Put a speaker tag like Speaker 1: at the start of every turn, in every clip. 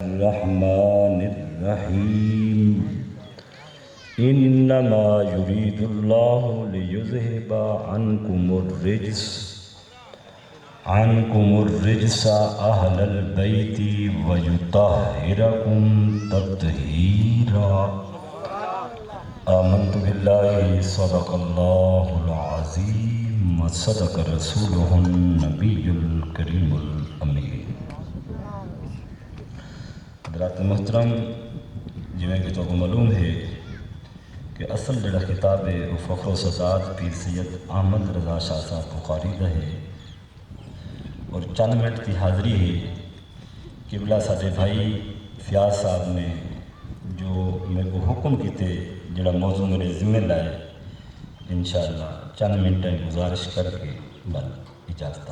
Speaker 1: الرحمن الرحيم إنما يريد الله ليذهب عنكم الرجس أهل البيت ويطهركم تطهيرا آمنت بالله صدق الله العظيم وصدق رسوله النبي الكريم الأمين. حضرات محترم، جویں کہ تو معلوم ہے کہ اصل جڑا کتاب ہے وہ فخر و سزاد پیر سید احمد رضا شاہ صاحب بخاری کا ہے، اور چند منٹ کی حاضری ہے قبلہ ساڈے بھائی فیاض صاحب نے جو میرے کو حکم کیتے جڑا موضوع میرے ذمہ لائے، انشاءاللہ چند منٹ گزارش کر کے بل اجازت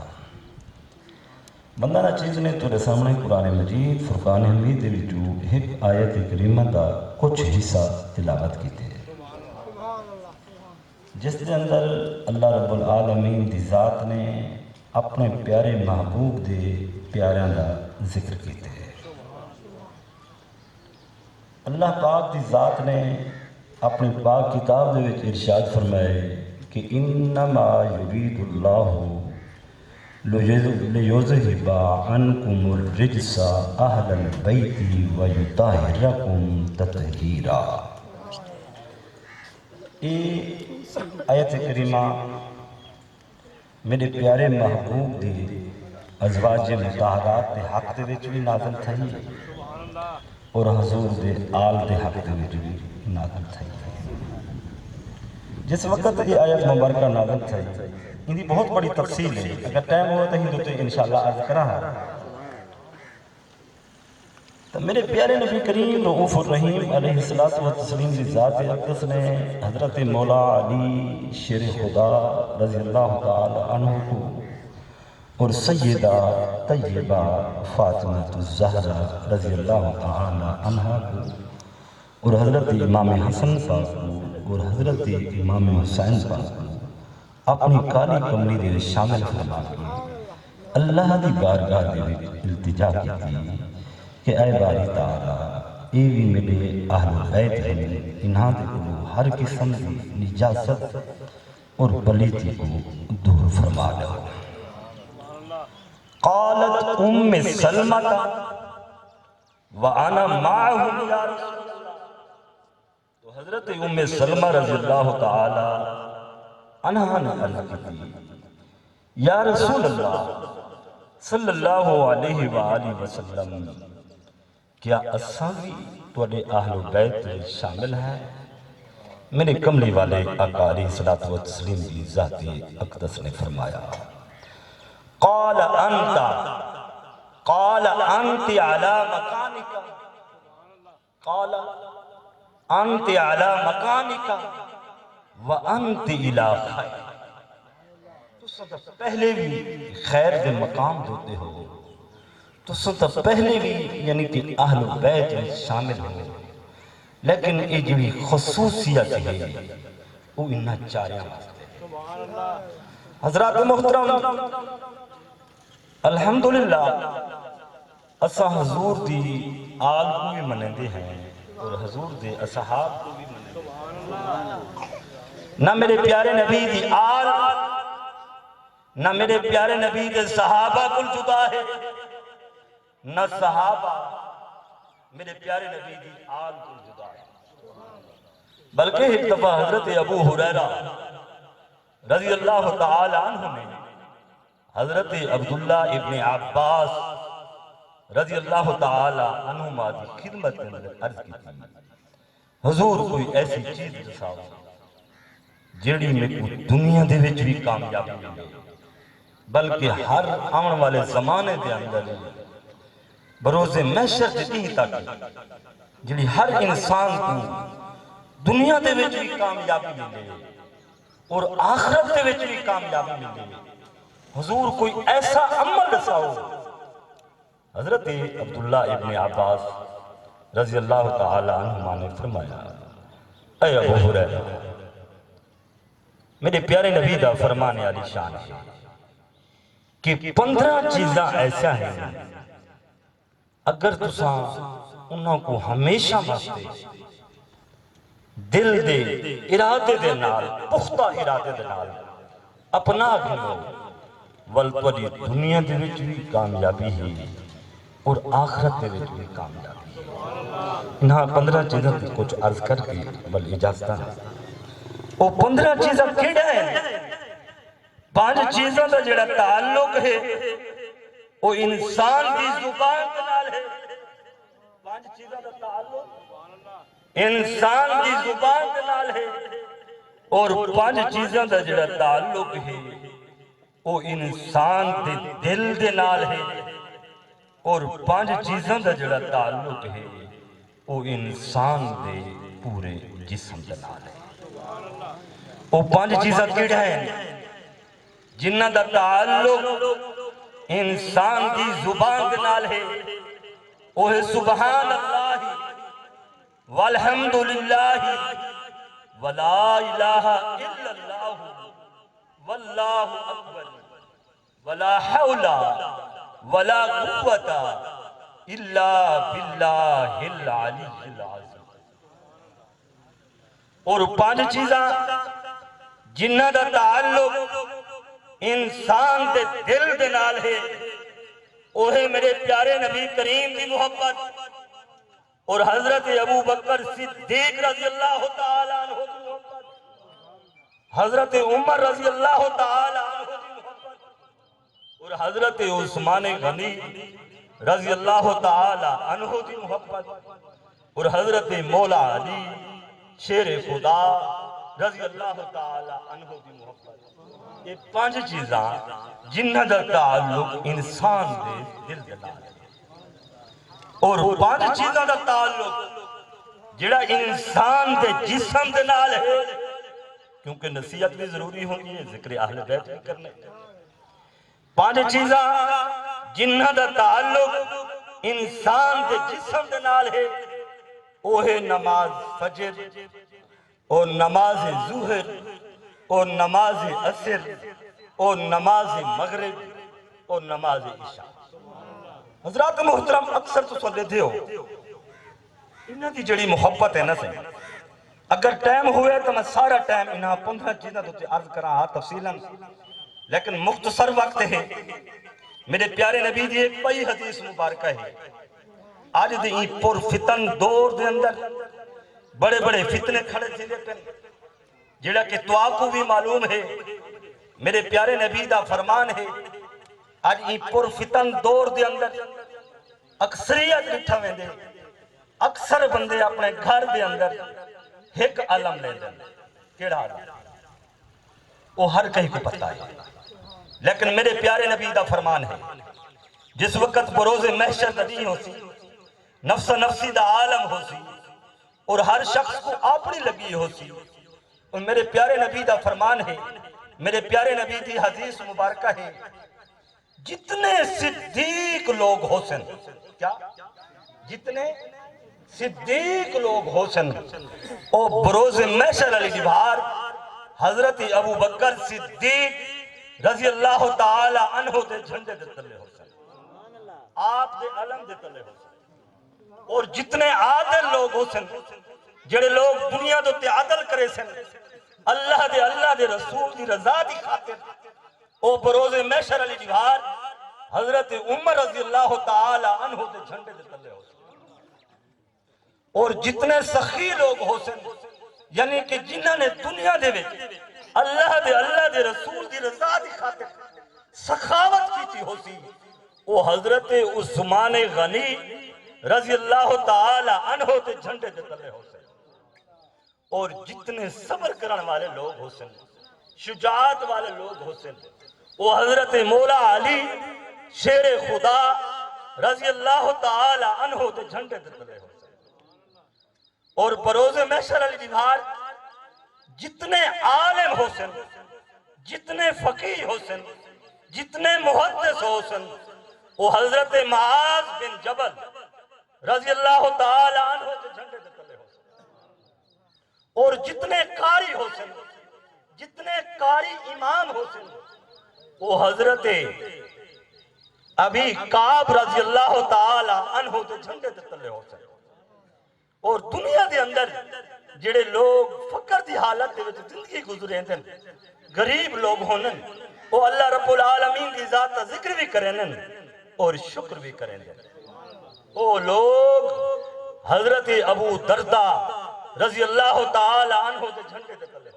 Speaker 1: بندہ نہ چیز نے تیرے سامنے قرآن مجید فرقان حمید دے وچوں ایک آیت کریمہ دا کچھ حصہ تلاوت کیتے ہیں، جس کے اندر اللہ رب العالمین دی ذات نے اپنے پیارے محبوب دے پیاریاں دا ذکر کیتے ہیں۔ اللہ پاک دی ذات نے اپنی پاک کتاب دے وچ ارشاد فرمائے کہ انما یرید اللہ لیذہب عنکم الرجس اہل البیت ویطہرکم تطہیرا۔ یہ آیت کریمہ میرے پیارے محبوب دی ازواج مطہرات دے حق دے وچ بھی نازل تھی اور حضور دے آل دے حق دے وچ بھی نازل تھی۔ جس وقت یہ آیت مبارکہ نازل تھی ان دی بہت بڑی تفصیل ہے، اگر ٹائم ہوا تو ہندو تو انشاءاللہ عرض کرا ہے۔ تو میرے پیارے نبی کریم رؤوف الرحیم علیہ السلام کی ذات اقدس نے حضرت مولا علی شیر خدا رضی اللہ تعالی عنہ کو اور سیدہ طیبہ فاطمہ الزہرا رضی اللہ تعالی عنہ کو اور حضرت امام حسن پاک کو اور حضرت امام حسین پاک کو اپنی کالی کملی دے شامل فرما کے اللہ دی بارگاہ دے التجا کی تھی کہ اے باری تعالیٰ اے بھی میرے اہل بیت ہیں، انہاں دے کو ہر قسم دی نجاست اور پلیتی کو دور فرما لو۔ قالت ام سلمہ وانا معہم یا رسول اللہ، تو حضرت ام سلمہ رضی اللہ تعالی عنہ نے عرض کی تھی یا رسول اللہ صلی اللہ علیہ وآلہ وسلم، کیا اساں بھی تواڈے اہل بیت شامل ہیں؟ میرے کملی والے آقا علیہ الصلوۃ والتسلیم کی ذات اقدس نے فرمایا قال انت علی مکانک، قال انت علی مکانک وانت الی خیر، تو سب پہلے بھی خیر دے مقام ہوتے ہو، تو سب پہلے بھی یعنی کہ اہل بیت میں شامل ہو، لیکن یہ جو خصوصیت ہے وہ انہا چاریاں واسطے۔ حضرات محترم، الحمدللہ اسا حضور دی آل کو بھی منندے ہیں اور حضور دے اصحاب کو بھی منندے ہیں۔ نہ میرے پیارے نبی دی آل نہ میرے پیارے نبی دے صحابہ کل جدا ہے، نہ صحابہ میرے پیارے نبی دی آل کل جدا ہے، بلکہ ایک دفعہ حضرت ابو ہریرہ رضی اللہ تعالی عنہ نے حضرت عبداللہ ابن عباس رضی اللہ تعالی عنہما دی خدمت میں عرض کی تھی حضور کوئی ایسی چیز دساؤ جیڑی میں کو دنیا دے وچ بھی کامیابی ملے، بلکہ ہر آن والے زمانے دے اندر بروز محشر جتنی تک جیڑی ہر انسان کو دنیا دے وچ بھی کامیابی ملے اور آخرت دے وچ بھی کامیابی ملے، حضور کوئی ایسا عمل دساؤ۔ حضرت عبداللہ ابن عباس رضی اللہ تعالی عنہما نے فرمایا اے ابو ہریرہ، میرے پیارے نبی دا فرمانے علی شان ہے کہ 15 چیزاں ایسا ہیں اگر تساں انہاں کو ہمیشہ واسطے دل دے ارادے دے نال پختہ ارادے دے نال اپنا گھنو والپری دنیا دے وچ بھی کامیابی ہی اور آخرت دے وچ بھی کامیابی ہے۔ انہاں 15 چیزیں تے کچھ عرض کر کے بل اجازت ہے۔ وہ 15 چیزیں کیڑا ہے؟ 5 چیزوں دا جڑا تعلق ہے وہ انسان دی زبان دے نال ہے۔ 5 چیزوں دا تعلق انسان دی زبان دے نال ہے اور 5 چیزوں دا جڑا تعلق ہے وہ انسان دے دل دے نال ہے اور 5 چیزوں دا جڑا تعلق ہے وہ انسان دے پورے جسم دے نال ہے۔ وہ 5 چیزیں کیڑا ہے جنہ دا تعلق انسان دی زبان دے نال ہے وہ ہے سبحان اللہ والحمدللہ ولا الہ الا اللہ واللہ اکبر ولا حول ولا قوت الا باللہ العلی العظیم۔ اور 5 چیزاں جنہ دا تعلق انسان دے دل دے نال ہے وہ ہے میرے پیارے نبی کریم دی محبت اور حضرت ابو بکر صدیق رضی اللہ تعالیٰ عنہ کی محبت، حضرت عمر رضی اللہ تعالیٰ عنہ کی محبت اور حضرت عثمان غنی رضی اللہ تعالیٰ عنہ کی محبت اور حضرت مولا علی شیر خدا رضی اللہ تعالیٰ عنہ کی محبت۔ یہ 5 چیزاں جنہ دا تعلق انسان دے دل دے نال ہے اور 5 چیزاں دا تعلق جڑا انسان دے جسم دے نال ہے، کیونکہ نصیحت بھی ضروری ہوگی ہے، ذکر اہل بیت بھی کرنے۔ 5 چیزاں جنہ دا تعلق انسان دے جسم دے نال ہے وہ ہے نماز فجر اور نماز ظہر اور نماز عصر اور نماز مغرب اور نماز عشاء۔ حضرات محترم اکثر تو سن لیتے ہو انہاں دی جڑی محبت ہے نا سے اگر ٹائم ہوئے تو میں سارا ٹائم انہاں 15 چیزیں تو عرض کرا ہاں تفصیلاً، لیکن مختصر وقت ہے۔ میرے پیارے نبی دی ایک پئی حدیث مبارکہ ہے۔ آج دی پر فتن دور دے اندر بڑے بڑے فتنے کھڑے تھے لیکن جڑا کہ تو آپ کو بھی معلوم ہے میرے پیارے نبی دا فرمان ہے آج ای پر فتن دور دے اندر اکثریت لٹھا میں دے اکثر بندے اپنے گھر دے اندر ایک علم لے دیں۔ کیڑا علم؟ وہ ہر کہیں کو پتہ ہے، لیکن میرے پیارے نبی دا فرمان ہے جس وقت بروز محشر ندی ہو سی نفس نفسی دا عالم ہو سی اور ہر شخص کو اپنی لگی ہو سی، اور میرے پیارے نبی دا فرمان ہے، میرے پیارے نبی دی حدیث مبارکہ ہے جتنے صدیق لوگ ہو سن، کیا؟ جتنے صدیق لوگ ہو سن او بروز محشر علی دیوار حضرت ابو بکر صدیق رضی اللہ تعالی عنہ دے جھنڈے دے تلے ہو سن، آپ دے علم دے تلے ہو سن، اور جتنے عادل لوگ ہو سن جڑے لوگ دنیا دو تے عادل کرے سن اللہ دے رسول دی رضا دی خاطر او بروز محشر علی دیوار حضرت عمر رضی اللہ تعالی عنہ دے جھنڈے دے تلے ہو سن، اور جتنے سخی لوگ ہو سن یعنی کہ جنہاں نے دنیا دے وچ اللہ دے رسول دی رضا دی خاطر سخاوت کیتی ہو سی وہ حضرت عثمان غنی رضی اللہ تعالی عنہ دے جھنڈے دے تلے ہو سن، اور جتنے صبر کرن والے لوگ ہو سن شجاعت والے لوگ ہو سن وہ حضرت مولا علی شیر خدا رضی اللہ تعالی عنہ دے جھنڈے دے تلے ہو سن، اور بروز محشر علی دیوار جتنے عالم ہو سن جتنے فقیہ ہو سن جتنے محدث ہو سن وہ حضرت معاذ بن جبل رضی اللہ تعالی عنہ دے جھنڈے دے تلے ہو سن، اور جتنے قاری ہو سن جتنے قاری امام ہو سن وہ حضرت ابھی کعب رضی اللہ تعالی عنہ دے جھنڈے تے تلے ہو سن اور دنیا دے اندر جڑے لوگ فقر دی حالت دے وچ زندگی گزرے ہیں غریب لوگ ہونن وہ اللہ رب العالمین دی ذات کا ذکر بھی کریں اور شکر بھی کریں وہ لوگ حضرت ابو دردہ رضی اللہ تعالی عنہ دے جھنڈے تے تلے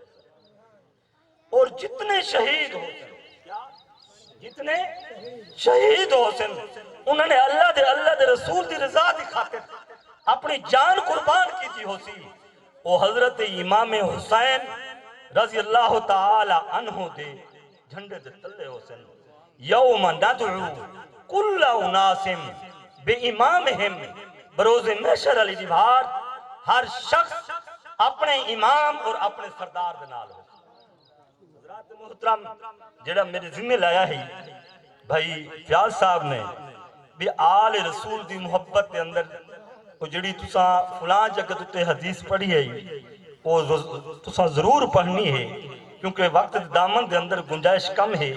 Speaker 1: اور جتنے شہید ہو جتنے شہید ہو سن انہوں نے اللہ دے رسول دی رضا دی خاطر اپنی جان قربان کی تھی ہو سی وہ حضرت امام حسین رضی اللہ تعالی عنہ دے جھنڈے دے تلے ہو سن یوم ندعو کل اناس بے امامہم بروز محشر علی جبہار ہر شخص اپنے امام اور اپنے سردار دے نال ہو حضرات محترم جڑا میرے ذمہ لایا ہے بھائی فیاض صاحب نے بھی آل رسول دی محبت دے اندر وہ جڑی تساں فلاں جگہ تے حدیث پڑھی ہے وہ تساں ضرور پڑھنی ہے کیونکہ وقت دامن دے اندر گنجائش کم ہے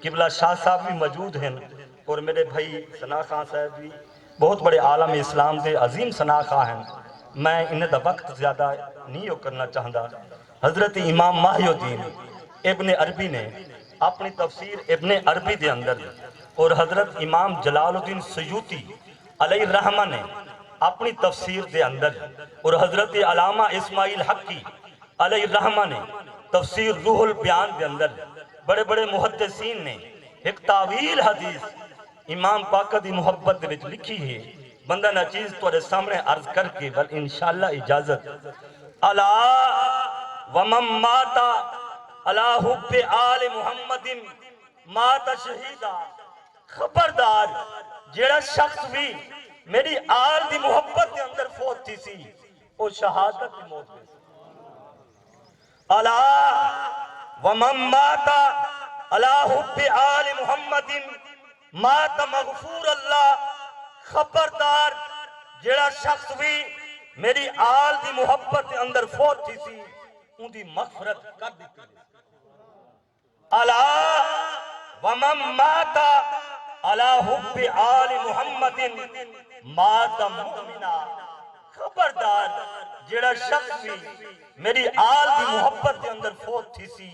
Speaker 1: قبلہ شاہ صاحب بھی موجود ہیں اور میرے بھائی ثنا خان صاحب بھی بہت بڑے عالم اسلام دے عظیم ثنا خان ہیں میں انہیں دا وقت زیادہ نہیں کرنا چاہتا حضرت امام ماہی الدین ابن عربی نے اپنی تفسیر ابن عربی دے اندر اور حضرت امام جلال الدین سیوطی علیہ الرحمہ نے اپنی تفسیر دے اندر اور حضرت علامہ اسماعیل حقی علیہ الرحمہ نے تفسیر روح البیان دے اندر بڑے بڑے محدثین نے ایک تعویل حدیث امام پاک دی محبت دے وچ لکھی ہے بندہ نہ چیز تورے سامنے عرض کر کے بل انشاءاللہ اجازت الا ومن ماتا الا حب آل محمد مات شہیدہ خبردار جیڑا شخص بھی میری آل دی محبت کے اندر فوت تھی سی وہ شہادت کی موت تھی الا ومن ماتا الا حب آل محمد مات مغفور اللہ خبردار جیڑا شخص بھی میری آل دی محبت کے اندر فوت تھی سی ان دی مغفرت کر دیتی الا ومن ماتا الا حب آل محمد مات مؤمنا خبردار جیڑا شخص بھی میری آل دی محبت کے اندر فوت تھی سی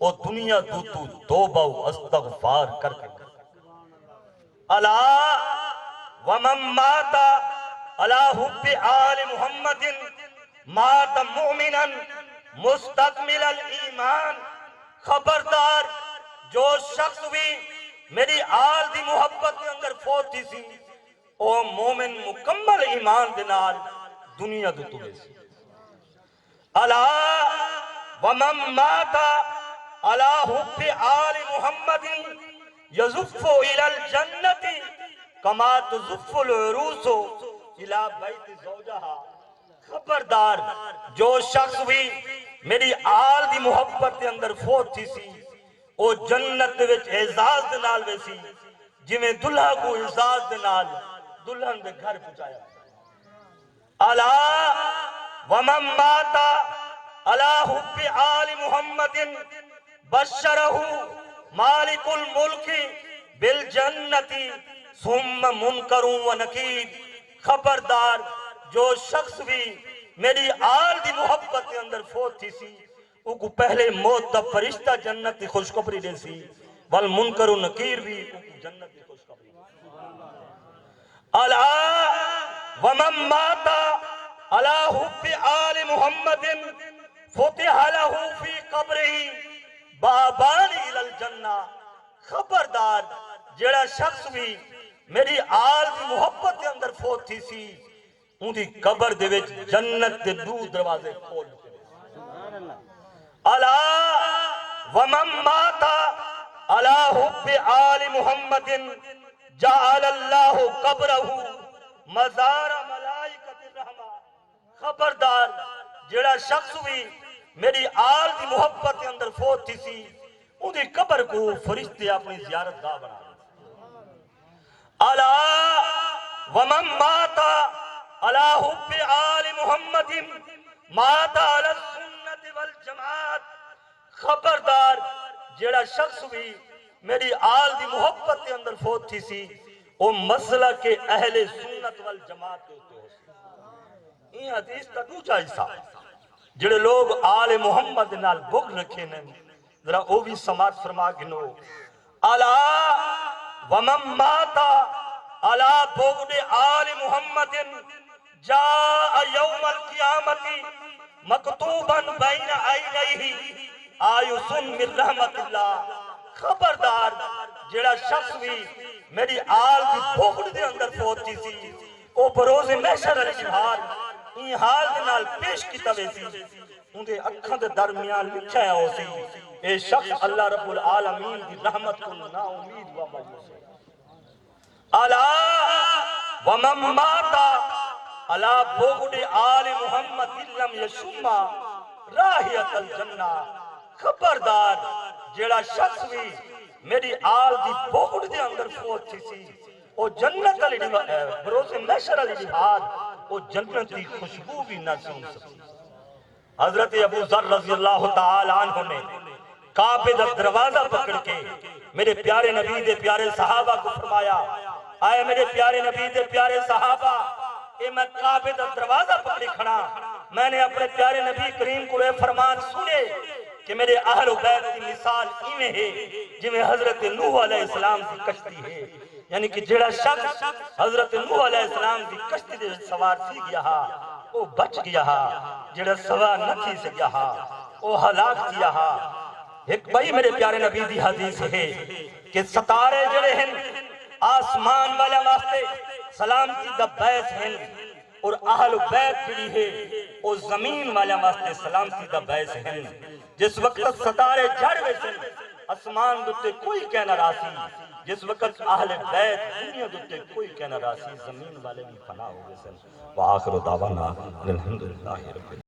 Speaker 1: وہ دنیا تو توبہ و استغفار کر کے الا ومن ماتا الا حب آل محمد مات مؤمنا مستقمل الایمان خبردار جو شخص بھی میری آل دی محبت کے اندر فوت تھی سی او مومن مکمل ایمان دے نال دنیا تو توبے سی الا ومن ماتا الا حب آل محمد یزف الى الجنت کما تزف العروس الى بیت زوجہا خبردار جو شخص بھی میری آل دی محبت کے اندر فوت تھی سی او جنت وچ اعزاز دے نال ویسی جویں دلہا کو اعزاز دے نال دلہن دے گھر پہنچایا الا ومن ماتا الا حب آل محمد بشرہ مالک الملک بالجنت ثم منکر و نکیر خبردار جو شخص بھی میری آل دی محبت کے اندر فوت تھی سی او کو پہلے موت تا فرشتہ جنت دی خوشخبری دے سی والمنکر و نکیر بھی جنت دی خوشخبری الا ومن ماتا الا حب آل محمد فتح له فی قبرہ بابان الی الجنہ خبردار جیڑا شخص بھی میری آل دی محبت کے اندر فوت تھی سی ان دی قبر دے وچ جنت دے دو دروازے کھول الا ومن ماتا الا حب آل محمد جعل اللہ قبرہ مزار ملائکۃ الرحمہ خبردار جیڑا شخص بھی میری آل دی محبت کے اندر فوت تھی سی ان دی قبر کو فرشتے اپنی زیارت گاہ بنا الا ومن ماتا الا حب آل محمد ماتا علی السنت والجماعت خبردار جیڑا شخص بھی میری آل دی محبت کے اندر فوت تھی سی او مسئلہ کے اہل سنت والجماعت کے ہوتے ہو سی یہ حدیث کا دوجا حصہ جڑے لوگ آل محمد نال بغض رکھے نے ذرا او بھی سماعت فرما گنو الا ومن مات الا بغض آل محمد جاء یوم القیامت مکتوبا بین عینیہ آیس من رحمت اللہ خبردار جڑا شخص بھی میری آل کی بغض دے اندر فوت تھی سی او بروز محشر علی جہار این حال دے نال پیش کیتا وے سی ان دے اکھاں دے درمیان لکھیا ہے ہو سی اے شخص اللہ رب العالمین دی رحمت کو نا امید و مایوس الا ومن مات الا بغض آل محمد لم یشم راحیت الجنہ خبردار جیڑا شخص بھی میری آل دی بغض دے اندر فوت تھی سی او جنت علی بروز محشر علی جہاد او جنت دی خوشبو بھی نہ سن سکتی حضرت ابو ذر رضی اللہ تعالی عنہ نے کعبے دا دروازہ پکڑ کے میرے پیارے نبی دے پیارے صحابہ کو فرمایا آئے میرے پیارے نبی دے پیارے صحابہ اے میں کعبے دا دروازہ پکڑی کھڑا میں نے اپنے پیارے نبی کریم کو اے فرمان سنے کہ میرے اہل و بیت کی مثال ایویں ہے جویں حضرت نوح علیہ السلام کی کشتی ہے یعنی کہ جڑا شخص حضرت نوح علیہ السلام کی کشتی دے سوار سی گیا ہا وہ بچ گیا ہا جڑا سوار نہ تھی سکیا ہا وہ ہلاک کیا ہا ایک بھائی میرے پیارے نبی دی حدیث ہے کہ ستارے جڑے ہیں آسمان والے واسطے سلامتی دا بیس ہیں اور اہل و بیت جڑی ہے وہ زمین والے واسطے سلامتی دا بیس ہیں جس وقت ستارے جھڑ ویسے اسمان دوتے کوئی کہنا راسی جس وقت اہل بیت دنیا دوتے کوئی کہنا راسی زمین والے بھی فنا ہو ویسے وآخر دعوانا الحمدللہ رب